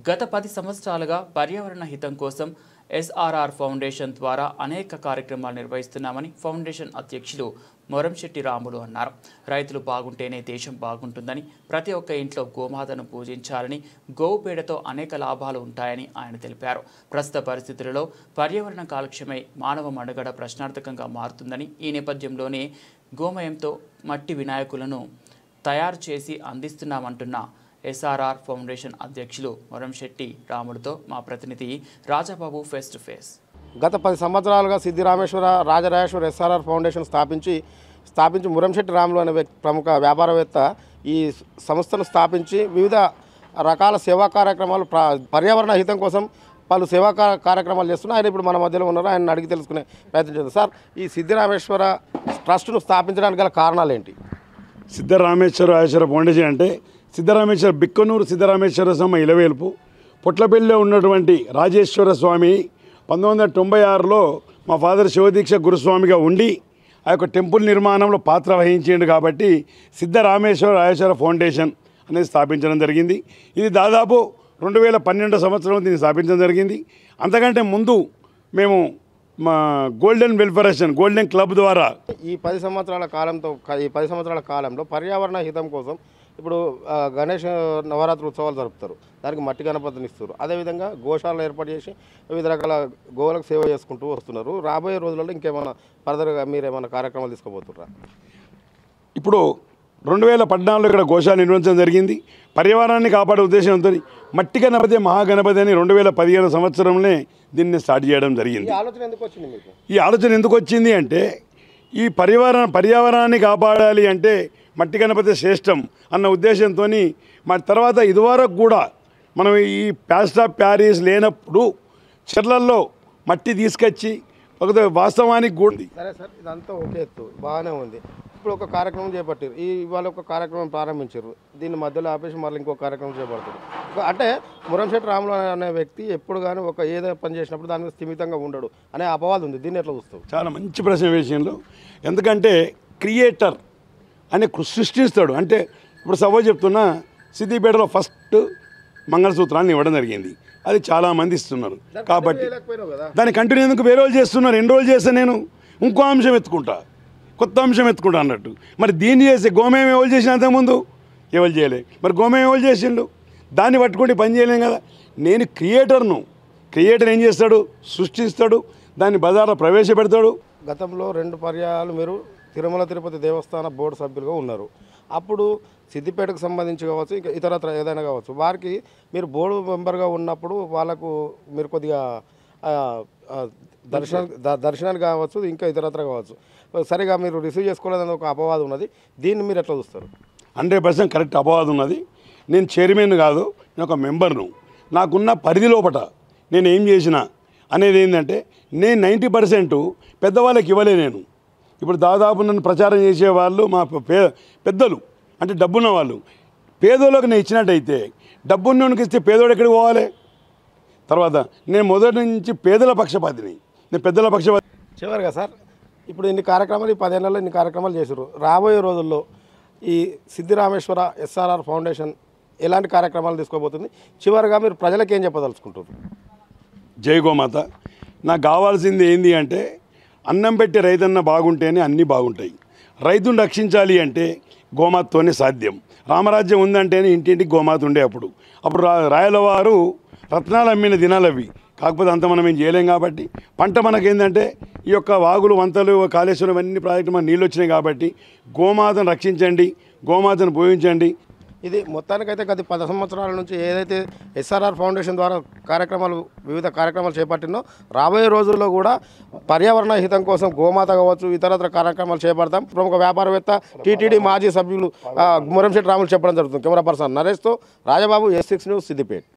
గత 10 సంవత్సరాలుగా పర్యావరణ హితం కోసం ఎస్ఆర్ఆర్ ఫౌండేషన్ ద్వారా అనేక కార్యక్రమాలు నిర్వహిస్తున్నామని ఫౌండేషన్ అధ్యక్షులు మొరంశెట్టి రాములు అన్నారు. రైతులు బాగుంటేనే దేశం బాగుంటుందని, ప్రతి ఒక్క ఇంట్లో గోమాతను పూజించాలని, గోవు పేడతో అనేక లాభాలు ఉంటాయని ఆయన తెలిపారు. ప్రస్తుత పరిస్థితులలో పర్యావరణ కాలుష్యమై మానవ మనుగడ ప్రశ్నార్థకంగా మారుతుందని, ఈ నేపథ్యంలోనే గోమయంతో మట్టి వినాయకులను తయారు చేసి అందిస్తున్నామంటున్న ఎస్ఆర్ఆర్ ఫౌండేషన్ అధ్యక్షులు మొరంశెట్టి రాములతో మా ప్రతినిధి రాజాబాబు ఫేస్ టు ఫేస్. గత 10 సంవత్సరాలుగా సిద్ధిరామేశ్వర రాజరాజేశ్వర ఎస్ఆర్ఆర్ ఫౌండేషన్ స్థాపించి మురంశెట్టి రాములు అనే ప్రముఖ వ్యాపారవేత్త ఈ సంస్థను స్థాపించి వివిధ రకాల సేవా కార్యక్రమాలు పర్యావరణ హితం కోసం పలు సేవా కార్యక్రమాలు చేస్తున్నారు. ఆయన ఇప్పుడు మన మధ్యలో ఉన్నారు. ఆయన అడిగి తెలుసుకునే ప్రయత్నం చేద్దాం. సార్, ఈ సిద్ధిరామేశ్వర ట్రస్ట్ను స్థాపించడానికి గల కారణాలు ఏంటి? సిద్ధరామేశ్వర ఫౌండేషన్ అంటే సిద్ధరామేశ్వర బిక్కనూరు సిద్ధరామేశ్వర స్వామి ఇలవేల్పు పొట్లపల్లిలో ఉన్నటువంటి రాజేశ్వర స్వామి 1996లో మా ఫాదర్ శివదీక్ష గురుస్వామిగా ఉండి ఆ యొక్క టెంపుల్ నిర్మాణంలో పాత్ర వహించిండు. కాబట్టి సిద్ధరామేశ్వర ఫౌండేషన్ అనేది స్థాపించడం జరిగింది. ఇది దాదాపు 2012 సంవత్సరం దీన్ని స్థాపించడం జరిగింది. అంతకంటే ముందు మేము మా గోల్డెన్ వెల్ఫరేషన్ గోల్డెన్ క్లబ్ ద్వారా ఈ 10 సంవత్సరాల కాలంలో పర్యావరణ హితం కోసం ఇప్పుడు గణేష్ నవరాత్రి ఉత్సవాలు జరుపుతారు. దానికి మట్టి గణపతిని ఇస్తారు. అదేవిధంగా గోశాలను ఏర్పాటు చేసి వివిధ రకాల గోవులకు సేవ చేసుకుంటూ వస్తున్నారు. రాబోయే రోజులలో ఇంకేమైనా ఫర్దర్గా మీరేమైనా కార్యక్రమాలు తీసుకోబోతున్నారా? ఇప్పుడు 2014లో ఇక్కడ గోశాల నిర్వహించడం జరిగింది. పర్యావరణాన్ని కాపాడే ఉద్దేశంతో మట్టి గణపతి మహాగణపతి అని 2015 సంవత్సరంలో దీన్ని స్టార్ట్ చేయడం జరిగింది. ఈ ఆలోచన ఎందుకు వచ్చింది మీకు? ఈ ఆలోచన ఎందుకు వచ్చింది అంటే ఈ పర్యావరణాన్ని కాపాడాలి అంటే మట్టి గణపతి శ్రేష్టం అన్న ఉద్దేశంతో మరి తర్వాత ఇదివరకు కూడా మనం ఈ ప్లాస్టర్ ఆఫ్ ప్యారిస్ లేనప్పుడు చెర్లల్లో మట్టి తీసుకొచ్చి ఒక వాస్తవానికి కూడా సరే సార్, ఇదంతా ఒకే ఎత్తు బాగానే ఉంది. ఇప్పుడు ఒక కార్యక్రమం చేపట్టారు. ఇవాళ ఒక కార్యక్రమం ప్రారంభించారు. దీన్ని మధ్యలో ఆపేసి మళ్ళీ ఇంకో కార్యక్రమం చేపడతారు. అంటే మురంశెట్టి రాములు అనే వ్యక్తి ఎప్పుడు కానీ ఒక ఏదో పని చేసినప్పుడు దాని మీద స్థిమితంగా ఉండడు అనే అపవాదం ఉంది. దీన్ని ఎట్లా చూస్తావు? చాలా మంచి ప్రశ్న విషయంలో. ఎందుకంటే క్రియేటర్ అని సృష్టిస్తాడు. అంటే ఇప్పుడు సపోజ్ చెప్తున్నా, సిద్దిపేటలో ఫస్ట్ మంగళసూత్రాన్ని ఇవ్వడం జరిగింది. అది చాలామంది ఇస్తున్నారు. కాబట్టి దాన్ని కంటిన్యూ ఎందుకు వేరే వాళ్ళు చేస్తున్నారు? 2 రోజులు చేస్తే నేను ఇంకో అంశం ఎత్తుకుంటా, కొత్త అంశం ఎత్తుకుంటా అన్నట్టు. మరి దీన్ని చేస్తే గోమయం ఎవరు చేసిన అంతకుముందు ఎవరు చేయలే. మరి గోమయం ఎవరు చేసిండు? దాన్ని పట్టుకుంటే పని చేయలేం కదా. నేను క్రియేటర్ ఏం చేస్తాడు? సృష్టిస్తాడు, దాన్ని బజార్లో ప్రవేశపెడతాడు. గతంలో 2 పర్యాయాలు మీరు తిరుమల తిరుపతి దేవస్థాన బోర్డు సభ్యులుగా ఉన్నారు. అప్పుడు సిద్దిపేటకు సంబంధించి కావచ్చు, ఇంకా ఇతరత్ర ఏదైనా కావచ్చు, వారికి మీరు బోర్డు మెంబర్గా ఉన్నప్పుడు వాళ్ళకు మీరు కొద్దిగా దర్శనానికి కావచ్చు, ఇంకా ఇతరత్ర కావచ్చు, సరిగా మీరు రిసీవ్ చేసుకోలేదని ఒక అపవాదం ఉన్నది. దీన్ని మీరు ఎట్లా చూస్తారు? 100% కరెక్ట్ అపవాదం ఉన్నది. నేను చైర్మన్ కాదు, నేను ఒక మెంబర్ను. నాకున్న పరిధి లోపట నేను ఏం చేసినా అనేది ఏంటంటే నేను 90% పెద్దవాళ్ళకి ఇవ్వలే. నేను ఇప్పుడు దాదాపు నన్ను ప్రచారం చేసేవాళ్ళు మా పెద్దలు, అంటే డబ్బున్న వాళ్ళు. పేదోళ్ళకి నేను ఇచ్చినట్టయితే డబ్బున్నోనికి ఇస్తే పేదోడు ఎక్కడికి పోవాలి? తర్వాత నేను మొదటి నుంచి పేదల పక్షపాతిని, నేను పెద్దల పక్షపాతి. చివరిగా సార్, ఇప్పుడు ఇన్ని కార్యక్రమాలు ఈ 10 ఏళ్లలో ఇన్ని కార్యక్రమాలు చేశారు. రాబోయే రోజుల్లో ఈ సిద్ధిరామేశ్వర ఎస్ఆర్ఆర్ ఫౌండేషన్ ఎలాంటి కార్యక్రమాలు తీసుకోబోతుంది? చివరిగా మీరు ప్రజలకు ఏం చెప్పదలుచుకుంటారు? జై గోమాత. నాకు కావాల్సింది ఏంది అంటే అన్నం పెట్టి రైతన్న బాగుంటేనే అన్నీ బాగుంటాయి. రైతును రక్షించాలి అంటే గోమాతతోనే సాధ్యం. రామరాజ్యం ఉందంటేనే ఇంటింటికి గోమాత ఉండే. అప్పుడు రాయల వారు రత్నాలు అమ్మిన దినాలవి. కాకపోతే అంత మనం ఏం చేయలేం. కాబట్టి పంట మనకేందంటే ఈ యొక్క వాగులు, వంతలు, కాళేశ్వరం అన్ని ప్రాజెక్టులు మన నీళ్ళు వచ్చినాయి. కాబట్టి గోమాతను రక్షించండి, గోమాతను పోయించండి. ఇది మొత్తానికైతే గత 10 సంవత్సరాల నుంచి ఏదైతే ఎస్ఆర్ఆర్ ఫౌండేషన్ ద్వారా వివిధ కార్యక్రమాలు చేపట్టినో, రాబోయే రోజుల్లో కూడా పర్యావరణ హితం కోసం గోమాత కావచ్చు, ఇతరత్ర కార్యక్రమాలు చేపడతాం. ప్రముఖ వ్యాపారవేత్త టీటీడీ మాజీ సభ్యులు మురంశెట్టి రాములు చెప్పడం జరుగుతుంది. కెమెరా పర్సన్ నరేష్తో రాజబాబు, S6 న్యూస్, సిద్దిపేట.